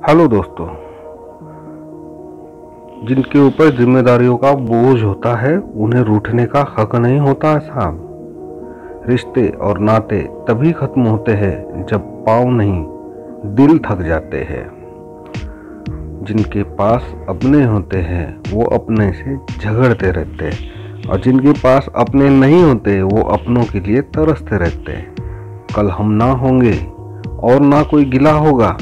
Hello दोस्तों। जिनके ऊपर जिम्मेदारियों का बोझ होता है उन्हें रूठने का हक नहीं होता है साहब। रिश्ते और नाते तभी खत्म होते हैं जब पाँव नहीं दिल थक जाते हैं। जिनके पास अपने होते हैं वो अपने से झगड़ते रहते हैं और जिनके पास अपने नहीं होते वो अपनों के लिए तरसते रहते हैं। कल हम ना होंगे और ना कोई गिला होगा,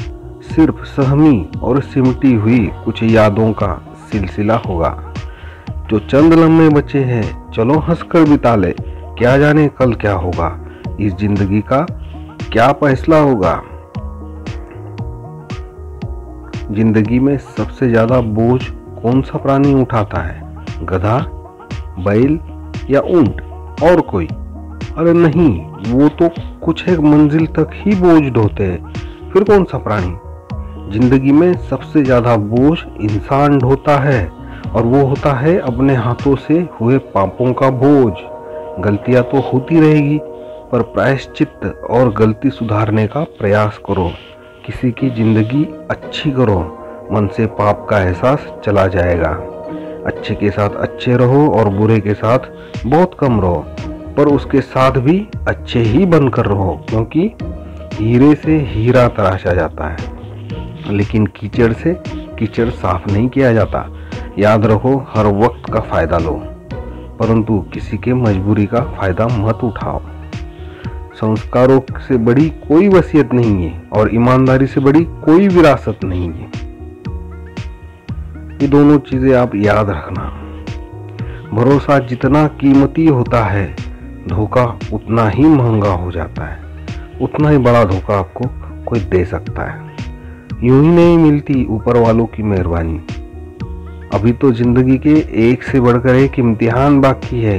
सिर्फ सहमी और सिमटी हुई कुछ यादों का सिलसिला होगा। जो चंद लम्हे बचे हैं चलो हंसकर बिता ले, क्या जाने कल क्या होगा, इस जिंदगी का क्या फैसला होगा। जिंदगी में सबसे ज्यादा बोझ कौन सा प्राणी उठाता है? गधा, बैल या ऊंट और कोई? अरे नहीं, वो तो कुछ एक मंजिल तक ही बोझ ढोते हैं। फिर कौन सा प्राणी? जिंदगी में सबसे ज्यादा बोझ इंसान ढोता है और वो होता है अपने हाथों से हुए पापों का बोझ। गलतियां तो होती रहेगी पर प्रायश्चित और गलती सुधारने का प्रयास करो। किसी की जिंदगी अच्छी करो, मन से पाप का एहसास चला जाएगा। अच्छे के साथ अच्छे रहो और बुरे के साथ बहुत कम रहो, पर उसके साथ भी अच्छे ही बनकर रहो, क्योंकि हीरे से हीरा तराशा जाता है लेकिन कीचड़ से कीचड़ साफ नहीं किया जाता। याद रखो, हर वक्त का फायदा लो परंतु किसी के मजबूरी का फायदा मत उठाओ। संस्कारों से बड़ी कोई वसीयत नहीं है और ईमानदारी से बड़ी कोई विरासत नहीं है। ये दोनों चीजें आप याद रखना। भरोसा जितना कीमती होता है धोखा उतना ही महंगा हो जाता है। उतना ही बड़ा धोखा आपको कोई दे सकता है। यूं ही नहीं मिलती ऊपर वालों की मेहरबानी। अभी तो जिंदगी के एक से बढ़कर एक इम्तिहान बाकी है।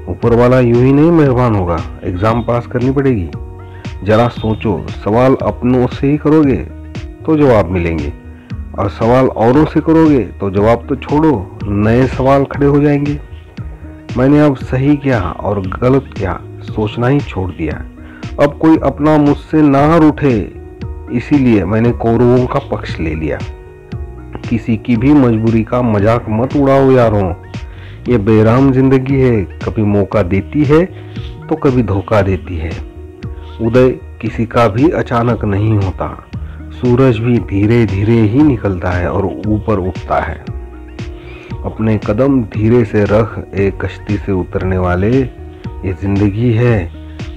ऊपर वाला यूं ही नहीं मेहरबान होगा, एग्जाम पास करनी पड़ेगी। जरा सोचो, सवाल अपनों से ही करोगे तो जवाब मिलेंगे और सवाल औरों से करोगे तो जवाब तो छोड़ो, नए सवाल खड़े हो जाएंगे। मैंने अब सही क्या और गलत क्या सोचना ही छोड़ दिया। अब कोई अपना मुझसे ना रूठे, इसीलिए मैंने कौरवों का पक्ष ले लिया। किसी की भी मजबूरी का मजाक मत उड़ाओ यारों। ये बेरहम जिंदगी है, कभी मौका देती है तो कभी धोखा देती है। उदय किसी का भी अचानक नहीं होता, सूरज भी धीरे धीरे ही निकलता है और ऊपर उठता है। अपने कदम धीरे से रख, एक कश्ती से उतरने वाले। ये जिंदगी है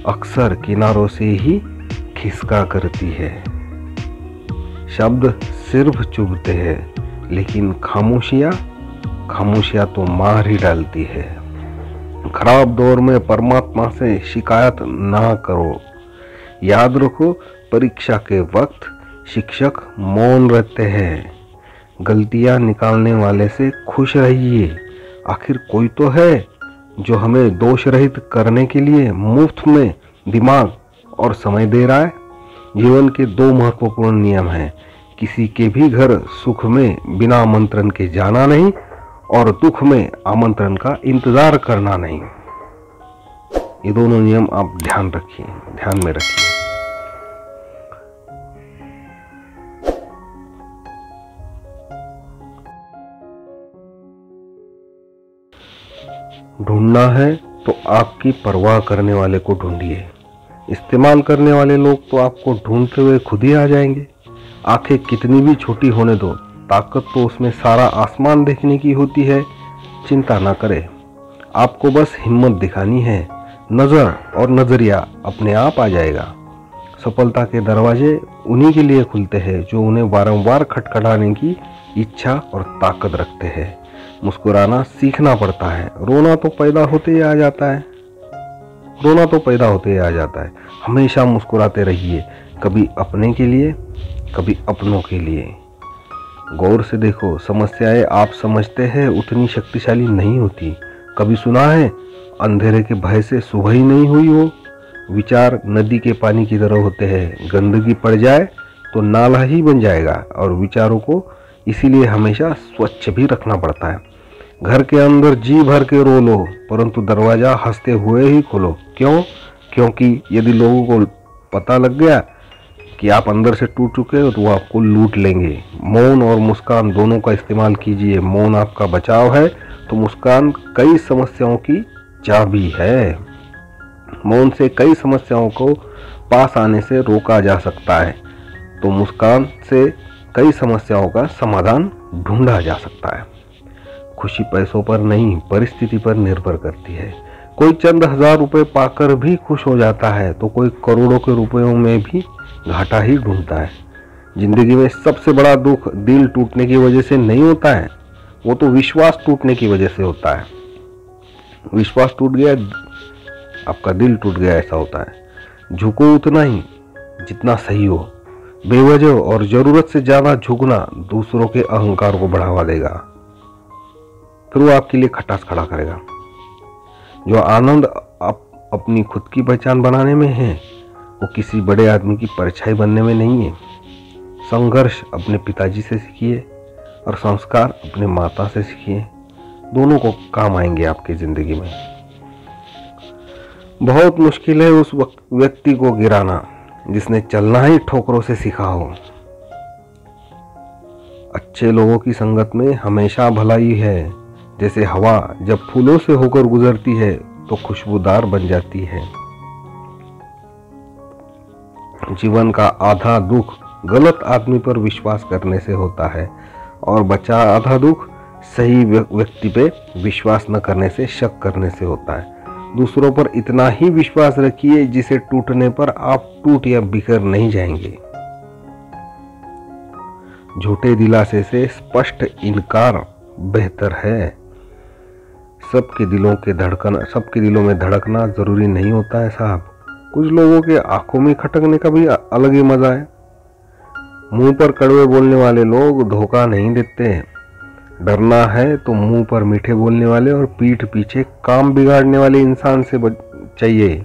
अक्सर किनारों से ही खिसका करती है। शब्द सिर्फ चुभते हैं लेकिन खामोशियां तो मार ही डालती है। खराब दौर में परमात्मा से शिकायत ना करो। याद रखो, परीक्षा के वक्त शिक्षक मौन रहते हैं। गलतियां निकालने वाले से खुश रहिए। आखिर कोई तो है जो हमें दोष रहित करने के लिए मुफ्त में दिमाग और समय दे रहा है। जीवन के दो महत्वपूर्ण नियम हैं, किसी के भी घर सुख में बिना आमंत्रण के जाना नहीं और दुख में आमंत्रण का इंतजार करना नहीं। ये दोनों नियम आप ध्यान में रखिए। ढूंढना है तो आपकी परवाह करने वाले को ढूंढिए। इस्तेमाल करने वाले लोग तो आपको ढूंढते हुए खुद ही आ जाएंगे। आंखें कितनी भी छोटी होने दो, ताकत तो उसमें सारा आसमान देखने की होती है। चिंता ना करें, आपको बस हिम्मत दिखानी है। नजर और नजरिया अपने आप आ जाएगा। सफलता के दरवाजे उन्हीं के लिए खुलते हैं जो उन्हें बारंबार खटखटाने की इच्छा और ताकत रखते हैं। मुस्कुराना सीखना पड़ता है, रोना तो पैदा होते ही आ जाता है। हमेशा मुस्कुराते रहिए, कभी अपने के लिए कभी अपनों के लिए। गौर से देखो, समस्याएं आप समझते हैं उतनी शक्तिशाली नहीं होती। कभी सुना है अंधेरे के भय से सुबह ही नहीं हुई हो। विचार नदी के पानी की तरह होते हैं, गंदगी पड़ जाए तो नाला ही बन जाएगा और विचारों को इसीलिए हमेशा स्वच्छ भी रखना पड़ता है। घर के अंदर जी भर के रो लो परंतु दरवाजा हंसते हुए ही खोलो। क्यों? क्योंकि यदि लोगों को पता लग गया कि आप अंदर से टूट चुके हो तो वो आपको लूट लेंगे। मौन और मुस्कान दोनों का इस्तेमाल कीजिए। मौन आपका बचाव है तो मुस्कान कई समस्याओं की चाबी है। मौन से कई समस्याओं को पास आने से रोका जा सकता है, तो मुस्कान से कई समस्याओं का समाधान ढूंढा जा सकता है। खुशी पैसों पर नहीं, परिस्थिति पर निर्भर करती है। कोई चंद हजार रुपए पाकर भी खुश हो जाता है तो कोई करोड़ों के रुपयों में भी घाटा ही ढूंढता है। जिंदगी में सबसे बड़ा दुख दिल टूटने की वजह से नहीं होता है, वो तो विश्वास टूटने की वजह से होता है। विश्वास टूट गया, आपका दिल टूट गया, ऐसा होता है। झुको उतना ही जितना सही हो। बेवजह और जरूरत से ज्यादा झुकना दूसरों के अहंकार को बढ़ावा देगा, फिर वो आपके लिए खटास खड़ा करेगा। जो आनंद आप अपनी खुद की पहचान बनाने में है, वो किसी बड़े आदमी की परछाई बनने में नहीं है। संघर्ष अपने पिताजी से सीखिए और संस्कार अपने माता से सीखिए, दोनों को काम आएंगे आपकी जिंदगी में। बहुत मुश्किल है उस व्यक्ति को गिराना जिसने चलना ही ठोकरों से सीखा हो। अच्छे लोगों की संगत में हमेशा भलाई है। जैसे हवा जब फूलों से होकर गुजरती है तो खुशबूदार बन जाती है। जीवन का आधा दुख गलत आदमी पर विश्वास करने से होता है और बचा आधा दुख सही व्यक्ति पे विश्वास न करने से, शक करने से होता है। दूसरों पर इतना ही विश्वास रखिए जिसे टूटने पर आप टूट या बिखर नहीं जाएंगे। झूठे दिलासे से स्पष्ट इनकार बेहतर है। सबके दिलों में धड़कना जरूरी नहीं होता है साहब। कुछ लोगों के आंखों में खटकने का भी अलग ही मजा है। मुंह पर कड़वे बोलने वाले लोग धोखा नहीं देते। डरना है तो मुंह पर मीठे बोलने वाले और पीठ पीछे काम बिगाड़ने वाले इंसान से चाहिए।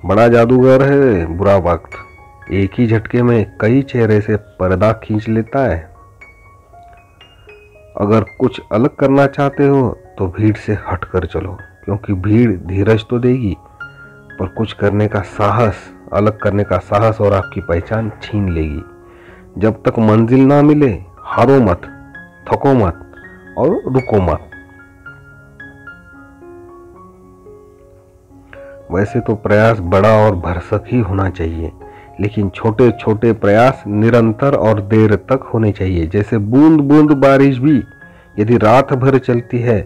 बड़ा जादूगर है बुरा वक्त, एक ही झटके में कई चेहरे से पर्दा खींच लेता है। अगर कुछ अलग करना चाहते हो तो भीड़ से हट कर चलो, क्योंकि भीड़ धीरज तो देगी पर कुछ करने का साहस, अलग करने का साहस और आपकी पहचान छीन लेगी। जब तक मंजिल ना मिले हारो मत, थको मत और रुको मत। वैसे तो प्रयास बड़ा और भरसक ही होना चाहिए, लेकिन छोटे छोटे प्रयास निरंतर और देर तक होने चाहिए। जैसे बूंद बूंद बारिश भी यदि रात भर चलती है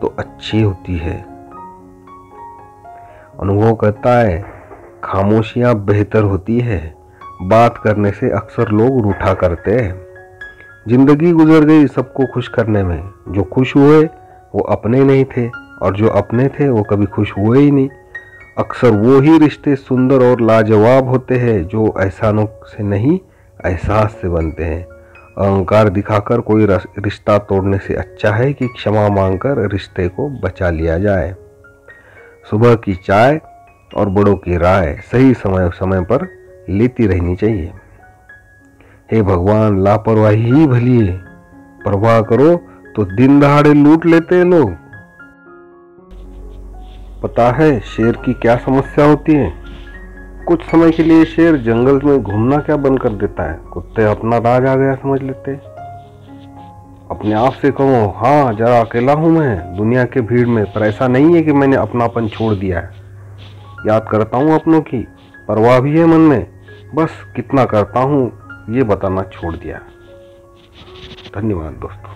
तो अच्छी होती है। अनुभव कहता है खामोशियां बेहतर होती है, बात करने से अक्सर लोग रूठा करते हैं। जिंदगी गुजर गई सबको खुश करने में। जो खुश हुए वो अपने नहीं थे और जो अपने थे वो कभी खुश हुए ही नहीं। अक्सर वो ही रिश्ते सुंदर और लाजवाब होते हैं जो एहसानों से नहीं, एहसास से बनते हैं। अहंकार दिखाकर कोई रिश्ता तोड़ने से अच्छा है कि क्षमा मांगकर रिश्ते को बचा लिया जाए। सुबह की चाय और बड़ों की राय सही समय पर लेती रहनी चाहिए। हे भगवान, लापरवाही ही भली है। परवाह करो तो दिन दहाड़े लूट लेते हैं लोग। पता है शेर की क्या समस्या होती है? कुछ समय के लिए शेर जंगल में घूमना क्या बंद कर देता है। कुत्ते अपना राज आ गया समझ लेते। अपने आप से कहो, हाँ जरा अकेला हूं मैं दुनिया के भीड़ में, पर ऐसा नहीं है कि मैंने अपनापन छोड़ दिया है। याद करता हूँ अपनों की, परवाह भी है मन में, बस कितना करता हूँ ये बताना छोड़ दिया। धन्यवाद दोस्तों।